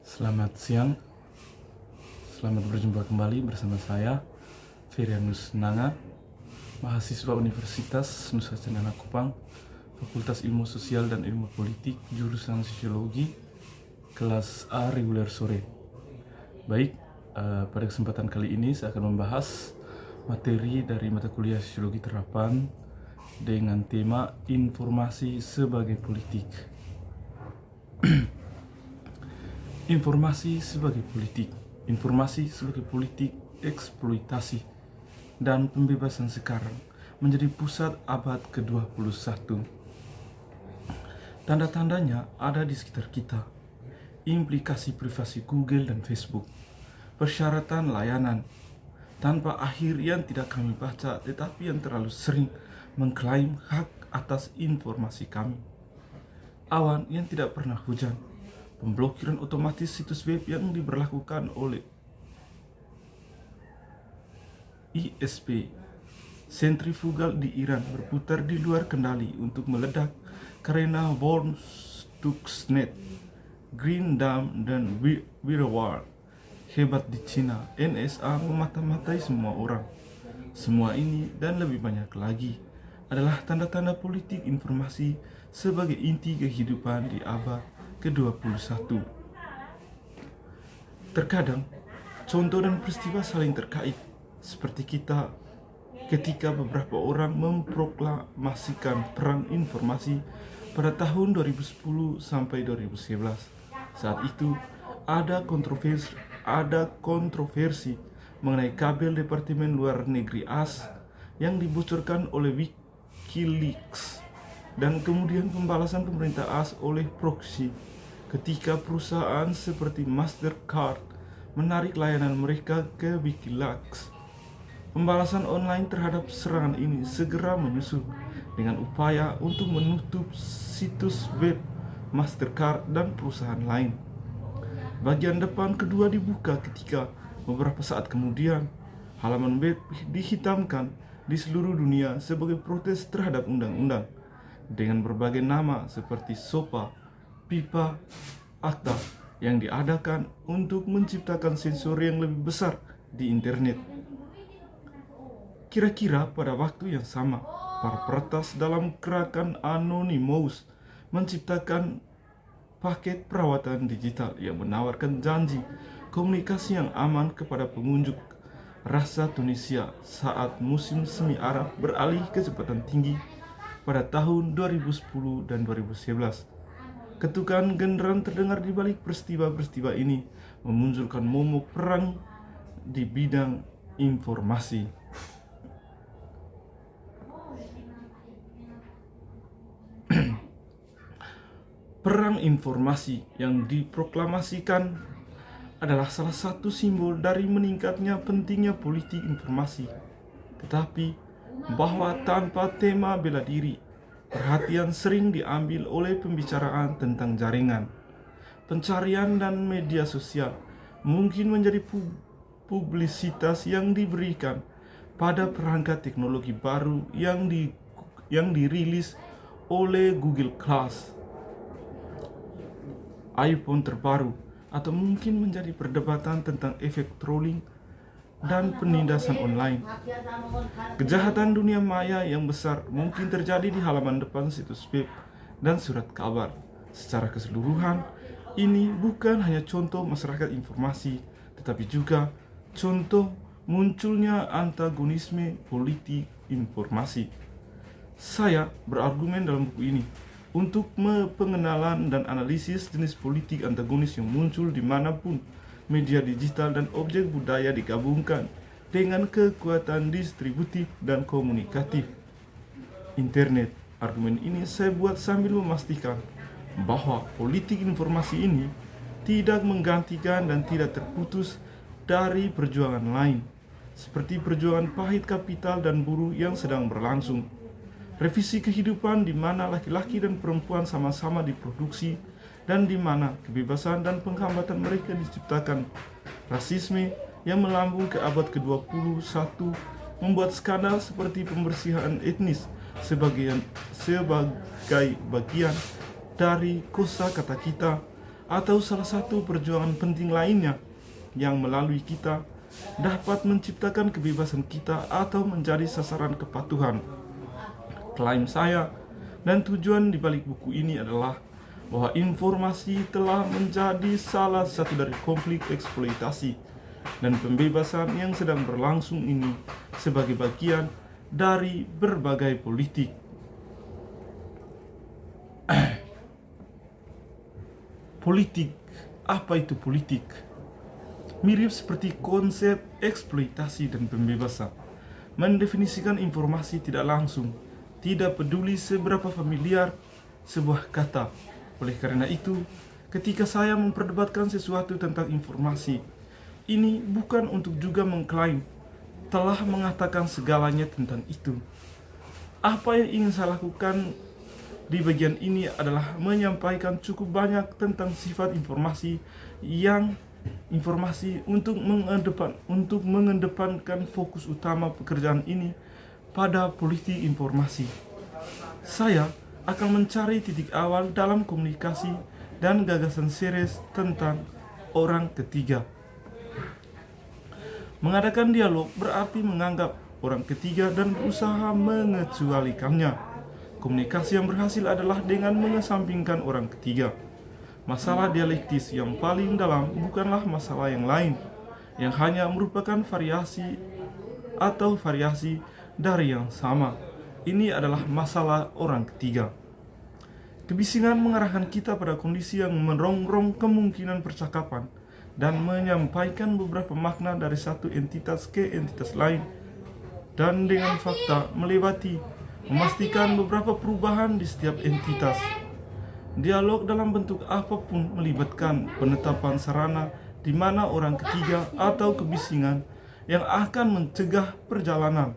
Selamat siang, selamat berjumpa kembali bersama saya, Ferianus Nanga, mahasiswa Universitas Nusa Cendana Kupang, Fakultas Ilmu Sosial dan Ilmu Politik, jurusan Sosiologi, kelas A reguler sore. Baik, pada kesempatan kali ini saya akan membahas materi dari mata kuliah Sosiologi Terapan dengan tema informasi sebagai politik. Informasi sebagai politik, eksploitasi, dan pembebasan sekarang menjadi pusat abad ke-21. Tanda-tandanya ada di sekitar kita. Implikasi privasi Google dan Facebook, persyaratan layanan tanpa akhir yang tidak kami baca tetapi yang terlalu sering mengklaim hak atas informasi kami. Awan yang tidak pernah hujan, pemblokiran otomatis situs web yang diberlakukan oleh ISP, sentrifugal di Iran berputar di luar kendali untuk meledak karena Worm, Stuxnet, Green Dam, dan Wirewall hebat di Cina. NSA memata-matai semua orang. Semua ini dan lebih banyak lagi adalah tanda-tanda politik informasi sebagai inti kehidupan di abad ke-21. Terkadang, contoh dan peristiwa saling terkait, seperti ketika beberapa orang memproklamasikan perang informasi pada tahun 2010 sampai 2011. Saat itu, ada kontroversi mengenai kabel Departemen Luar Negeri AS yang dibocorkan oleh Wikileaks, dan kemudian pembalasan pemerintah AS oleh proxy ketika perusahaan seperti Mastercard menarik layanan mereka ke Wikileaks. Pembalasan online terhadap serangan ini segera menyusul dengan upaya untuk menutup situs web Mastercard dan perusahaan lain. Bagian depan kedua dibuka ketika beberapa saat kemudian halaman web dihitamkan di seluruh dunia sebagai protes terhadap undang-undang dengan berbagai nama seperti SOPA, PIPA, ACTA yang diadakan untuk menciptakan sensor yang lebih besar di internet. Kira-kira pada waktu yang sama, para peretas dalam gerakan Anonymous menciptakan paket perawatan digital yang menawarkan janji komunikasi yang aman kepada pengunjuk rasa Tunisia saat musim semi Arab beralih kecepatan tinggi pada tahun 2010 dan 2011. Ketukan genderan terdengar di balik peristiwa-peristiwa ini, memunculkan momok perang di bidang informasi. Perang informasi yang diproklamasikan adalah salah satu simbol dari meningkatnya pentingnya politik informasi. Tetapi bahwa tanpa tema bela diri, perhatian sering diambil oleh pembicaraan tentang jaringan, pencarian, dan media sosial mungkin menjadi publisitas yang diberikan pada perangkat teknologi baru yang dirilis oleh Google Glass, iPhone terbaru, atau mungkin menjadi perdebatan tentang efek trolling dan penindasan online. Kejahatan dunia maya yang besar mungkin terjadi di halaman depan situs web dan surat kabar. Secara keseluruhan, ini bukan hanya contoh masyarakat informasi, tetapi juga contoh munculnya antagonisme politik informasi. Saya berargumen dalam buku ini untuk pengenalan dan analisis jenis politik antagonis yang muncul dimanapun media digital dan objek budaya digabungkan dengan kekuatan distributif dan komunikatif internet. Argumen ini saya buat sambil memastikan bahwa politik informasi ini tidak menggantikan dan tidak terputus dari perjuangan lain, seperti perjuangan pahit kapital dan buruh yang sedang berlangsung. Revisi kehidupan di mana laki-laki dan perempuan sama-sama diproduksi dan di mana kebebasan dan penghambatan mereka diciptakan. Rasisme yang melambung ke abad ke-21 membuat skandal seperti pembersihan etnis sebagai bagian dari kosakata kita atau salah satu perjuangan penting lainnya yang melalui kita dapat menciptakan kebebasan kita atau menjadi sasaran kepatuhan. Klaim saya dan tujuan di balik buku ini adalah bahwa informasi telah menjadi salah satu dari konflik eksploitasi dan pembebasan yang sedang berlangsung ini sebagai bagian dari berbagai politik. Politik, apa itu politik? Mirip seperti konsep eksploitasi dan pembebasan. Mendefinisikan informasi tidak langsung, tidak peduli seberapa familiar sebuah kata. Oleh karena itu, ketika saya memperdebatkan sesuatu tentang informasi, ini bukan untuk juga mengklaim telah mengatakan segalanya tentang itu. Apa yang ingin saya lakukan di bagian ini adalah menyampaikan cukup banyak tentang sifat informasi untuk mengedepankan fokus utama pekerjaan ini pada politik informasi. Saya akan mencari titik awal dalam komunikasi dan gagasan series tentang orang ketiga. Mengadakan dialog berarti menganggap orang ketiga dan berusaha mengecualikannya. Komunikasi yang berhasil adalah dengan mengesampingkan orang ketiga. Masalah dialektis yang paling dalam bukanlah masalah yang lain, yang hanya merupakan variasi dari yang sama. Ini adalah masalah orang ketiga. Kebisingan mengarahkan kita pada kondisi yang merongrong kemungkinan percakapan dan menyampaikan beberapa makna dari satu entitas ke entitas lain, dan dengan fakta memastikan beberapa perubahan di setiap entitas. Dialog dalam bentuk apapun melibatkan penetapan sarana di mana orang ketiga atau kebisingan yang akan mencegah perjalanan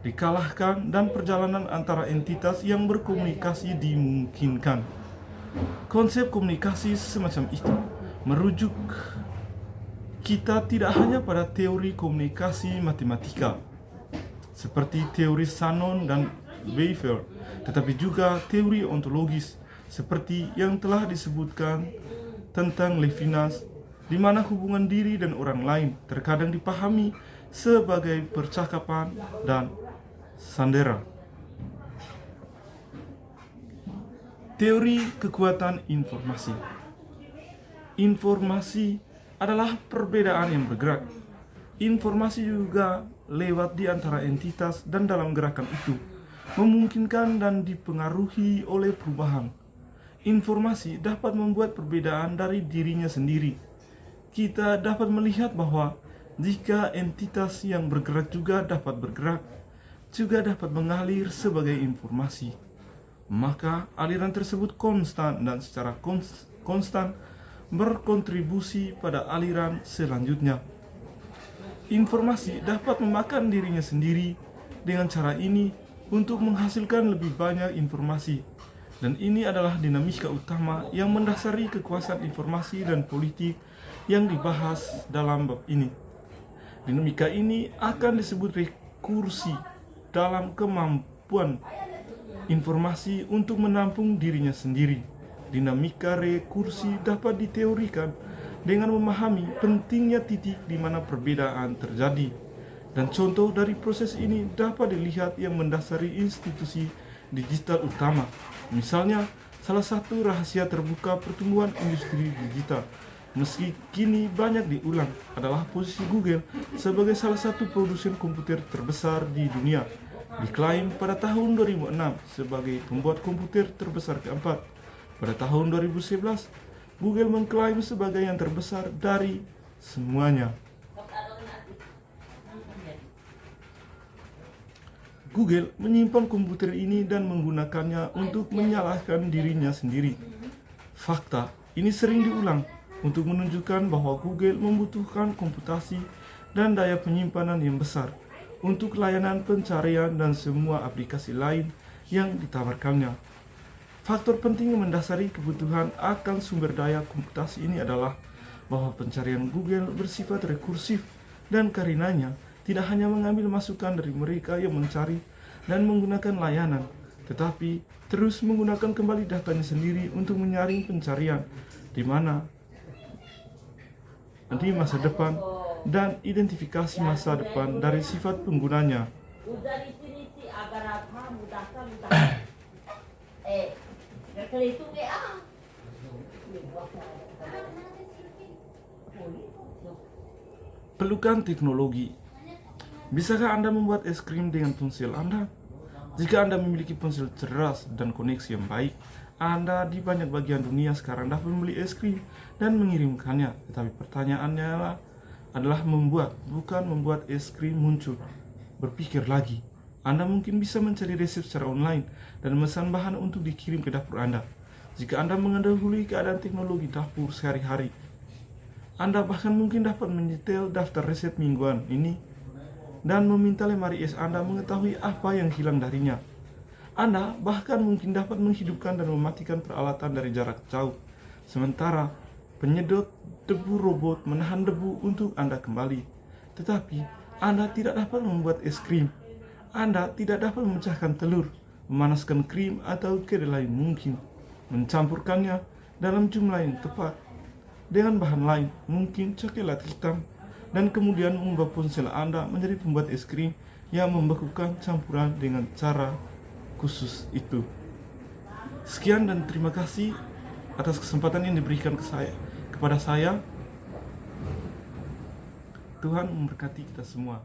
dikalahkan dan perjalanan antara entitas yang berkomunikasi dimungkinkan. Konsep komunikasi semacam itu merujuk kita tidak hanya pada teori komunikasi matematika seperti teori Shannon dan Weyfeld, tetapi juga teori ontologis seperti yang telah disebutkan tentang Levinas, di mana hubungan diri dan orang lain terkadang dipahami sebagai percakapan dan sandera. Teori kekuatan informasi. Informasi adalah perbedaan yang bergerak. Informasi juga lewat di antara entitas dan dalam gerakan itu, memungkinkan dan dipengaruhi oleh perubahan. Informasi dapat membuat perbedaan dari dirinya sendiri. Kita dapat melihat bahwa jika entitas yang bergerak juga dapat bergerak, juga dapat mengalir sebagai informasi, maka aliran tersebut konstan dan secara konstan berkontribusi pada aliran selanjutnya. Informasi dapat memakan dirinya sendiri dengan cara ini untuk menghasilkan lebih banyak informasi, dan ini adalah dinamika utama yang mendasari kekuasaan informasi dan politik yang dibahas dalam bab ini. Dinamika ini akan disebut rekursi dalam kemampuan informasi untuk menampung dirinya sendiri. Dinamika rekursi dapat diteorikan dengan memahami pentingnya titik di mana perbedaan terjadi. Dan contoh dari proses ini dapat dilihat yang mendasari institusi digital utama. Misalnya, salah satu rahasia terbuka pertumbuhan industri digital, meski kini banyak diulang, adalah posisi Google sebagai salah satu produsen komputer terbesar di dunia. Diklaim pada tahun 2006 sebagai pembuat komputer terbesar keempat. Pada tahun 2011, Google mengklaim sebagai yang terbesar dari semuanya. Google menyimpan komputer ini dan menggunakannya untuk menyalahkan dirinya sendiri. Fakta ini sering diulang untuk menunjukkan bahwa Google membutuhkan komputasi dan daya penyimpanan yang besar untuk layanan pencarian dan semua aplikasi lain yang ditawarkannya. Faktor penting yang mendasari kebutuhan akan sumber daya komputasi ini adalah bahwa pencarian Google bersifat rekursif, dan karenanya tidak hanya mengambil masukan dari mereka yang mencari dan menggunakan layanan, tetapi terus menggunakan kembali datanya sendiri untuk menyaring pencarian di mana di masa depan dan identifikasi masa depan dari sifat penggunanya. Pelukan teknologi. Bisakah Anda membuat es krim dengan ponsel Anda? Jika Anda memiliki ponsel cerdas dan koneksi yang baik, Anda di banyak bagian dunia sekarang dapat membeli es krim dan mengirimkannya. Tetapi pertanyaannya adalah membuat, bukan membuat es krim muncul. Berpikir lagi, Anda mungkin bisa mencari resep secara online dan memesan bahan untuk dikirim ke dapur Anda. Jika Anda mendahului keadaan teknologi dapur sehari-hari, Anda bahkan mungkin dapat menyetel daftar resep mingguan ini dan meminta lemari es Anda mengetahui apa yang hilang darinya. Anda bahkan mungkin dapat menghidupkan dan mematikan peralatan dari jarak jauh, sementara penyedot debu robot menahan debu untuk Anda kembali. Tetapi Anda tidak dapat membuat es krim. Anda tidak dapat memecahkan telur, memanaskan krim, atau kedelai mungkin mencampurkannya dalam jumlah yang tepat dengan bahan lain, mungkin coklat hitam, dan kemudian mengubah ponsel Anda menjadi pembuat es krim yang membekukan campuran dengan cara khusus itu. Sekian dan terima kasih atas kesempatan yang diberikan kepada saya. Tuhan memberkati kita semua.